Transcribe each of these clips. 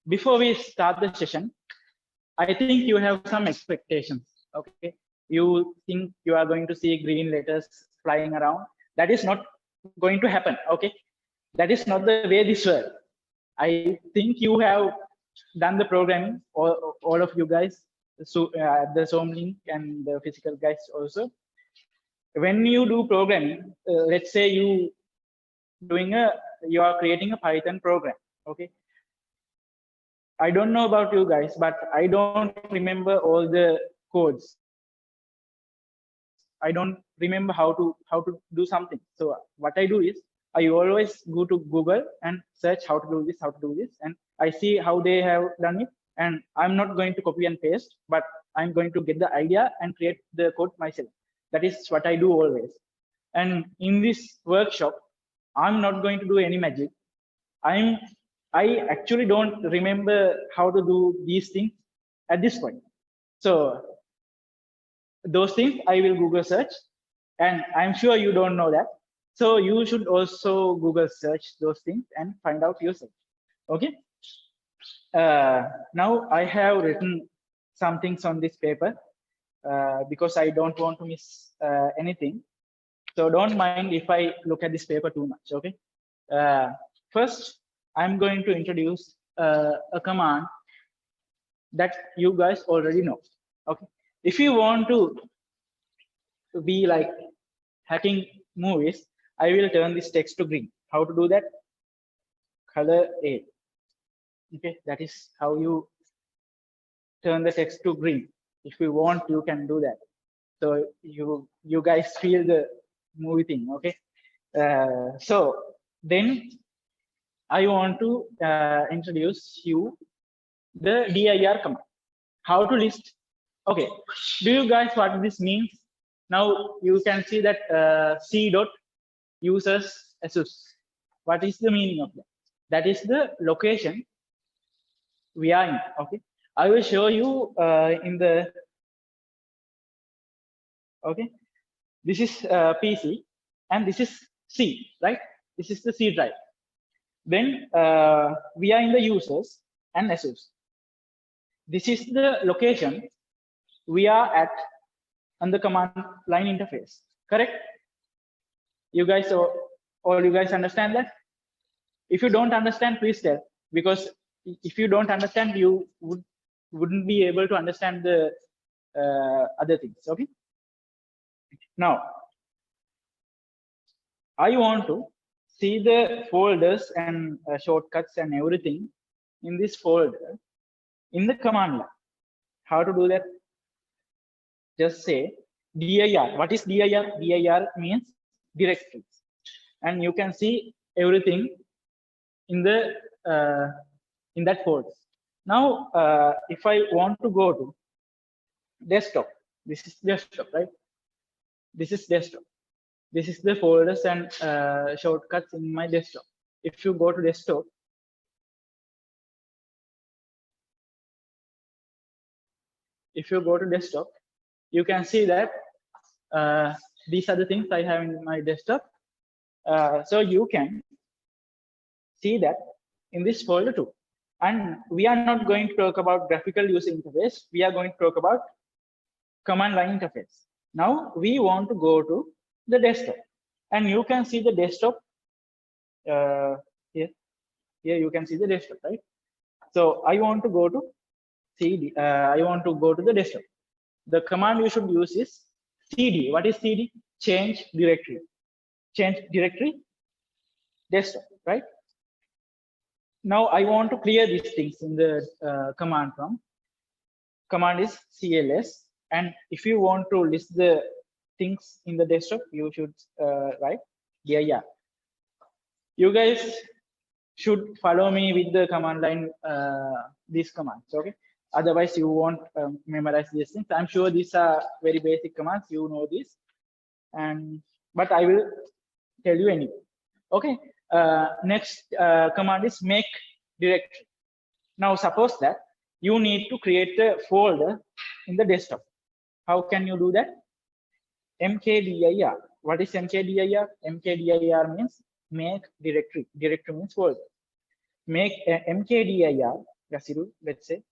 Before we start the session, I think you have some expectations. Okay, you think you are going to see green letters flying around. That is not going to happen. Okay, that is not the way this works. I think you have done the programming, all of you guys, so the Zoom link and the physical guys also. When you do programming, let's say you are creating a Python program. Okay, I don't know about you guys, but I don't remember all the codes. I don't remember how to do something. So what I do is I always go to Google and search how to do this, and I see how they have done it. And I'm not going to copy and paste, but I'm going to get the idea and create the code myself. That is what I do always. And in this workshop, I'm not going to do any magic. I actually don't remember how to do these things at this point. So those things I will Google search, and I'm sure you don't know that. So you should also Google search those things and find out yourself. Okay. Now I have written some things on this paper because I don't want to miss anything. So don't mind if I look at this paper too much. Okay. First, I'm going to introduce a command that you guys already know. Okay. If you want to be like hacking movies, I will turn this text to green. How to do that? Color A. Okay, that is how you turn the text to green. If you want, you can do that. So you guys feel the movie thing. Okay. So then I want to introduce you the dir command. How to list. Okay. Do you guys what this means? Now you can see that c dot users asus. What is the meaning of that? That is the location we are in. Okay. I will show you in the. Okay. This is PC and this is C, right? This is the C drive. Then we are in the users and ASUS. This is the location we are at on the command line interface. Correct? You guys, all you guys understand that? If you don't understand, please tell. Because if you don't understand, you wouldn't be able to understand the other things. Okay. Now, I want to see the folders and shortcuts and everything in this folder in the command line. How to do that? Just say dir. What is dir? Dir means directories, and you can see everything in the in that folder. Now, if I want to go to desktop, this is desktop, right? This is desktop. This is the folders and shortcuts in my desktop. If you go to desktop, you can see that these are the things I have in my desktop. So you can see that in this folder too. And we are not going to talk about graphical user interface. We are going to talk about command line interface. Now we want to go to the desktop, and you can see the desktop here. Here you can see the desktop, right? So I want to go to CD. I want to go to the desktop. The command you should use is cd. What is cd? Change directory. Change directory desktop, right? Now I want to clear these things in the command prompt. Command is cls, and if you want to list the things in the desktop, you should write dir. You guys should follow me with the command line, these commands. Okay. Otherwise, you won't memorize these things. I'm sure these are very basic commands. You know this, but I will tell you anyway. Okay. Next command is make directory. Now, suppose that you need to create a folder in the desktop. How can you do that? mkdir. What is mkdir? Mkdir means make directory. Directory means folder. make mkdir yasiru, let's say.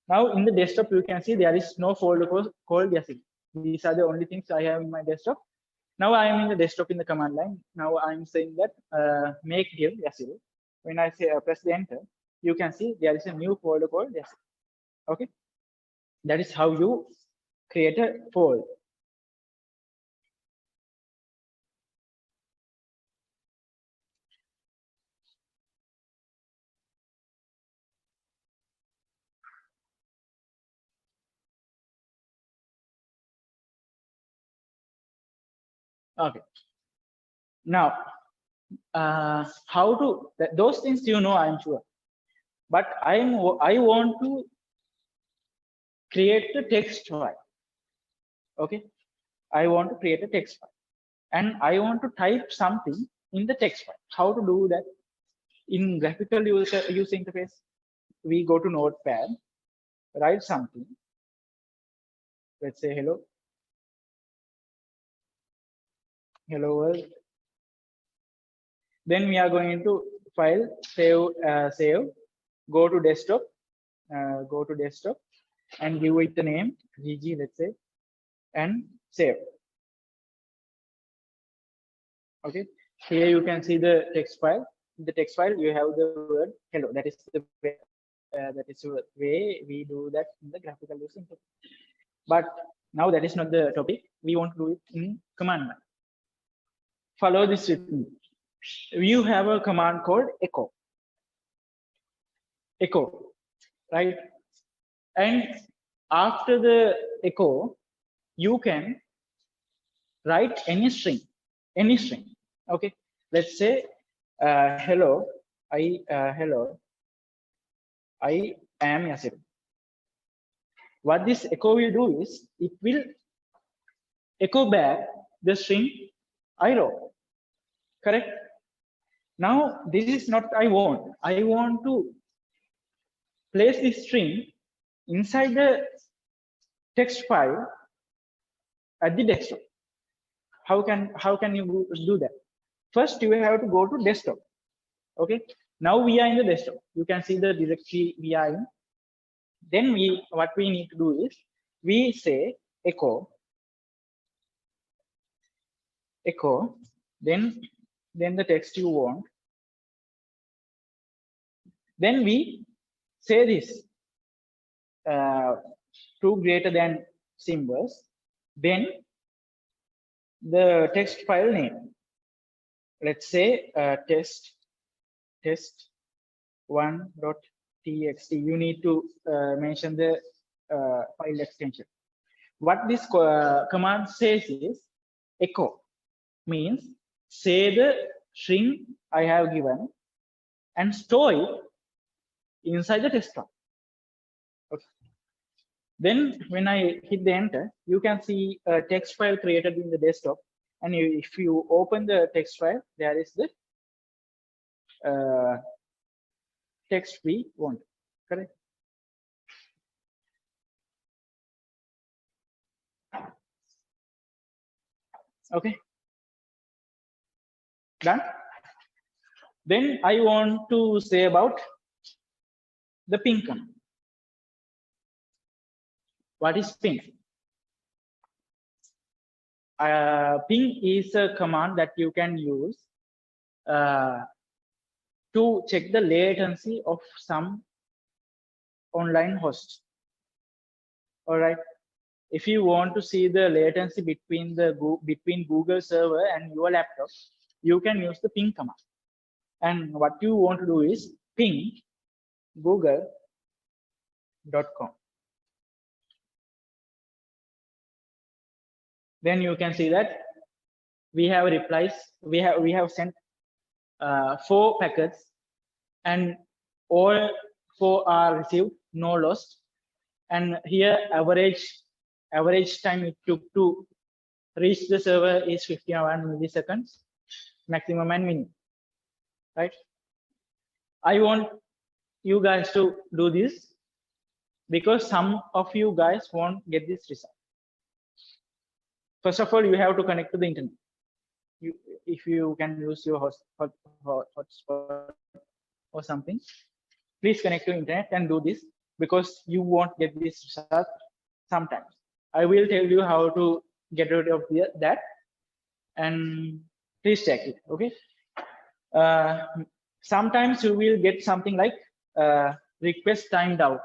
Now in the desktop, you can see there is no folder called yasiru. These are the only things I have in my desktop. Now I am in the desktop in the command line. Now I'm saying that make div yasiru. When I say press the enter, you can see there is a new folder called yasiru. Okay, that is how you create a folder. Okay, now how to those things, you know, I'm sure, but I want to create a text file. Okay, I want to create a text file and I want to type something in the text file. How to do that? In graphical user interface, we go to Notepad, write something. Let's say hello world. Then we are going to file, save, go to desktop, and give it the name gg, let's say, and save. Okay, here you can see the text file. In the text file you have the word hello. That is the way we do that in the graphical user interface. But now that is not the topic. We want to do it in command line. Follow this with me. You have a command called echo, right? And after the echo, you can write any string. Okay, let's say hello, I am Yasir. What this echo will do is it will echo back the string I wrote. Correct? Now this is not I want. I want to place this string inside the text file at the desktop. How can you do that? First, you have to go to desktop. Okay. Now we are in the desktop. You can see the directory we are in. Then what we need to do is we say echo, then the text you want. Then we say this two greater than symbols. Then the text file name. Let's say test1.txt. You need to mention the file extension. What this command says is echo, means say the string I have given and store it inside the text file. Okay. Then when I hit the enter, you can see a text file created in the desktop. And if you open the text file, there is the text we want. Correct? Okay. Done. Then I want to say about the ping command. What is ping? Ping is a command that you can use to check the latency of some online host. All right. If you want to see the latency between Google server and your laptop, you can use the ping command. And what you want to do is ping google.com. Then you can see that we have replies. We have sent 4 packets, and all 4 are received, no lost. And here average time it took to reach the server is 51 milliseconds, maximum and minimum. Right? I want you guys to do this because some of you guys won't get this result. First of all, you have to connect to the internet. If you can use your hotspot, or something, please connect to internet and do this, because you won't get this result sometimes. I will tell you how to get rid of that, and please check it. Okay. Sometimes you will get something like request timed out,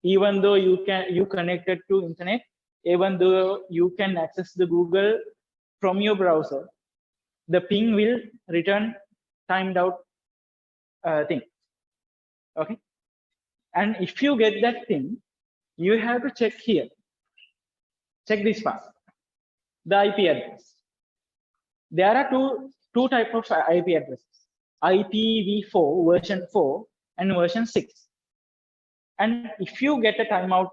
even though you connected to internet, even though you can access the Google from your browser, the ping will return timed out thing. Okay. And if you get that thing, you have to check here. Check this part, the IP address. There are two types of IP addresses: IPv4 version 4 and version 6. And if you get a timeout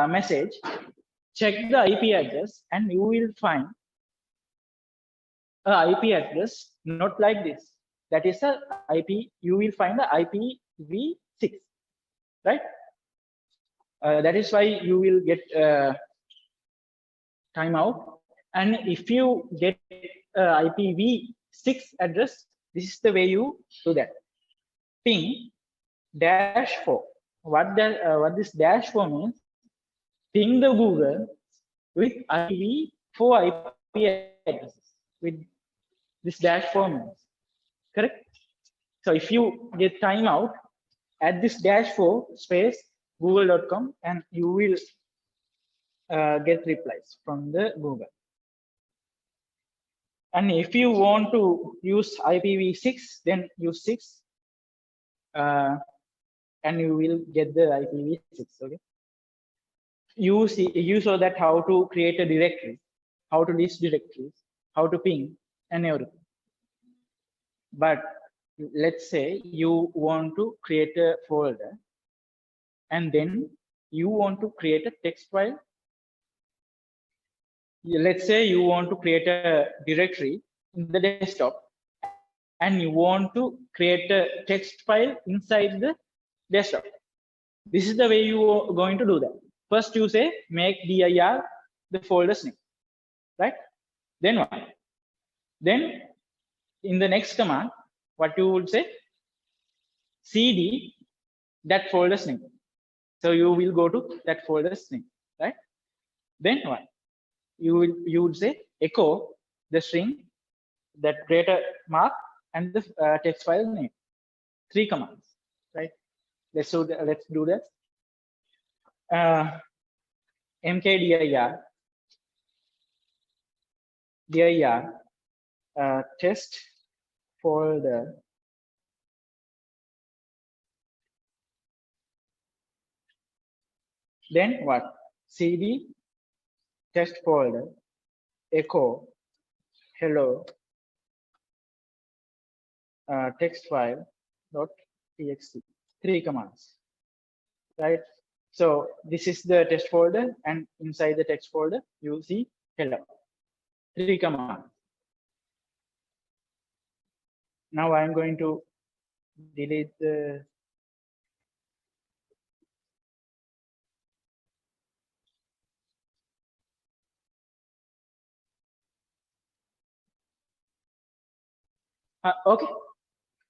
message, check the IP address, and you will find a IP address not like this. That is a IP. You will find the IPv6, right? That is why you will get timeout. And if you get IPv6 address, this is the way you do that. Ping -4. What this -4 means? Ping the Google with IPv4 IP addresses with this -4 means. Correct? So if you get timeout, add this -4 space google.com, and you will get replies from the Google. And if you want to use IPv6, then use 6, and you will get the IPv6. Okay. You saw that how to create a directory, how to list directories, how to ping, and everything. But let's say you want to create a folder, and then you want to create a text file. Let's say you want to create a directory in the desktop, and you want to create a text file inside the desktop. This is the way you are going to do that. First, you say make dir the folder's name, right? Then what? Then in the next command, what you would say? cd that folder's name. So you will go to that folder's name, right? Then what? You would say echo the string, that greater mark, and the text file name. 3 commands, right? Let's do that. Mkdir test folder then what? cd test folder echo hello text file .txt. 3 commands, right? So this is the test folder, and inside the text folder you see hello. 3 commands. Now I'm going to delete the okay.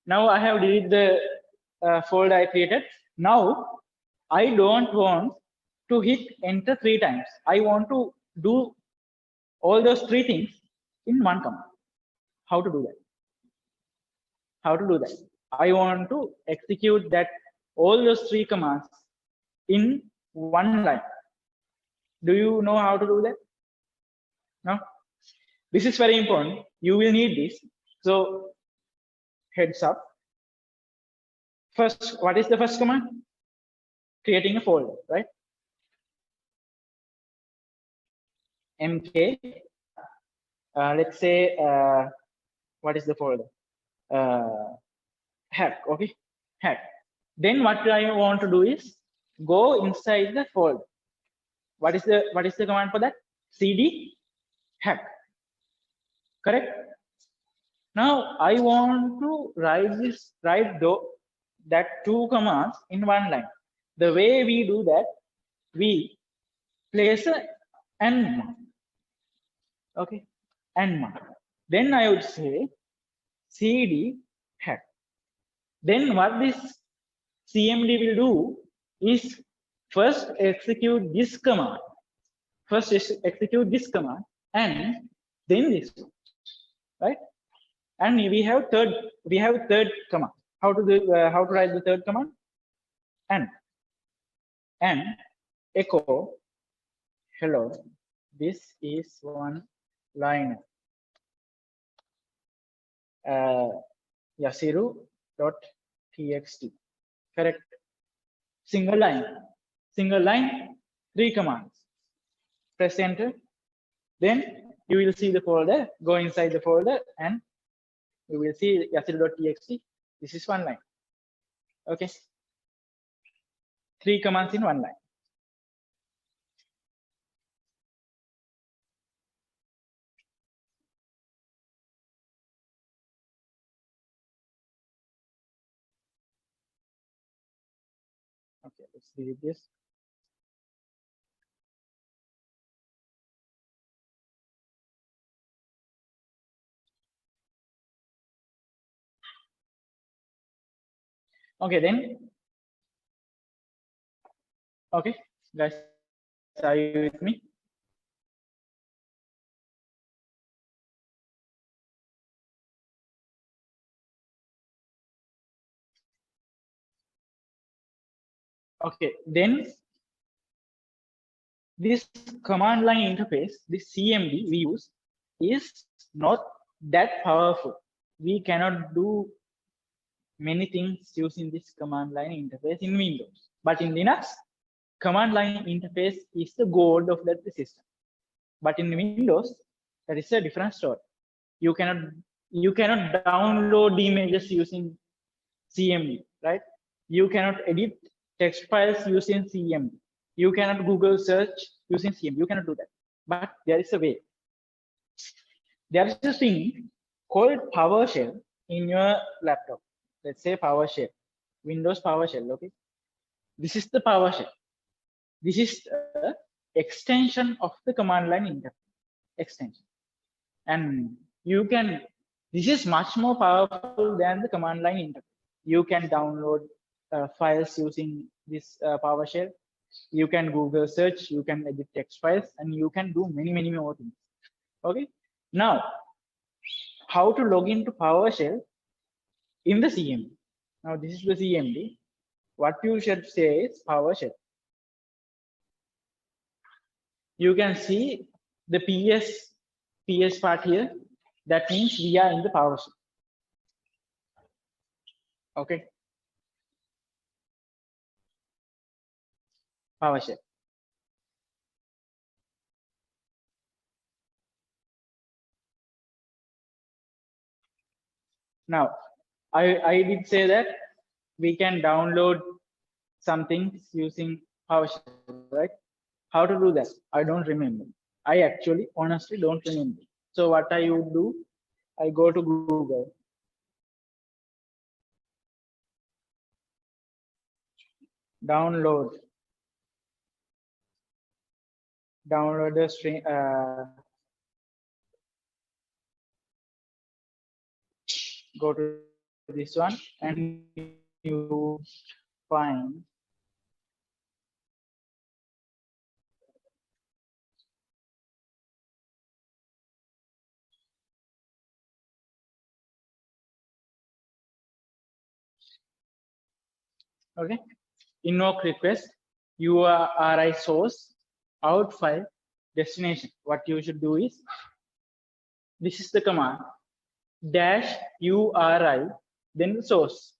Now I have deleted the folder I created. Now I don't want to hit enter 3 times. I want to do all those 3 things in one command. How to do that? How to do that? I want to execute that all those 3 commands in one line. Do you know how to do that? No? This is very important. You will need this. So heads up. First, what is the first command? Creating a folder, right? mk let's say what is the folder? Hack. Okay, hack. Then what I want to do is go inside the folder. What is the command for that? cd hack. Correct. Now I want to write that 2 commands in one line. The way we do that, we place a and mark. Okay, and mark. Then I would say cd hack. Then what this CMD will do is first execute this command. First execute this command and then this one, right? And we have third command. How to do how to write the third command? And echo hello. This is one line. Yasiru.txt. Correct. Single line, 3 commands. Press enter. Then you will see the folder. Go inside the folder and you will see yasiru.txt. This is one line. Okay. 3 commands in one line. Okay, let's delete this. Okay, then. Okay, guys, are you with me? Okay, then this command line interface, this CMD we use, is not that powerful. We cannot do many things using this command line interface in Windows. But in Linux, command line interface is the gold of that system. But in Windows, that is a different story. You cannot download images using CMD, right? You cannot edit text files using CMD. You cannot Google search using CMD. You cannot do that. But there is a way. There is a thing called PowerShell in your laptop. Let's say PowerShell, Windows PowerShell. Okay, this is the PowerShell. This is the extension of the command line interface extension, and you can. This is much more powerful than the command line interface. You can download files using this PowerShell. You can Google search. You can edit text files, and you can do many more things. Okay. Now, how to log into PowerShell in the CMD? Now, this is the CMD. What you should say is PowerShell. You can see the PS part here. That means we are in the PowerShell. Okay. PowerShell. Now, I did say that we can download some things using PowerShell, right? How to do that? I don't remember. I actually honestly don't remember. So what I would do, I go to Google. Download the string. Go to this one and you find okay, invoke request, URI source, out file, destination. What you should do is, this is the command dash URI, then the source,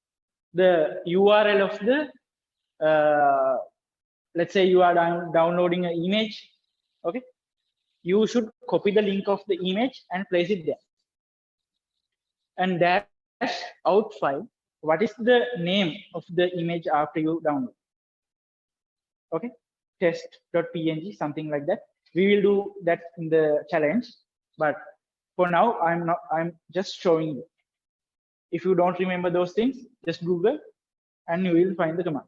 the URL of the let's say you are downloading an image. Okay, you should copy the link of the image and place it there, and dash out file. What is the name of the image after you download? Okay, test.png, something like that. We will do that in the challenge, but for now I'm just showing you. If you don't remember those things, just Google and you will find the command.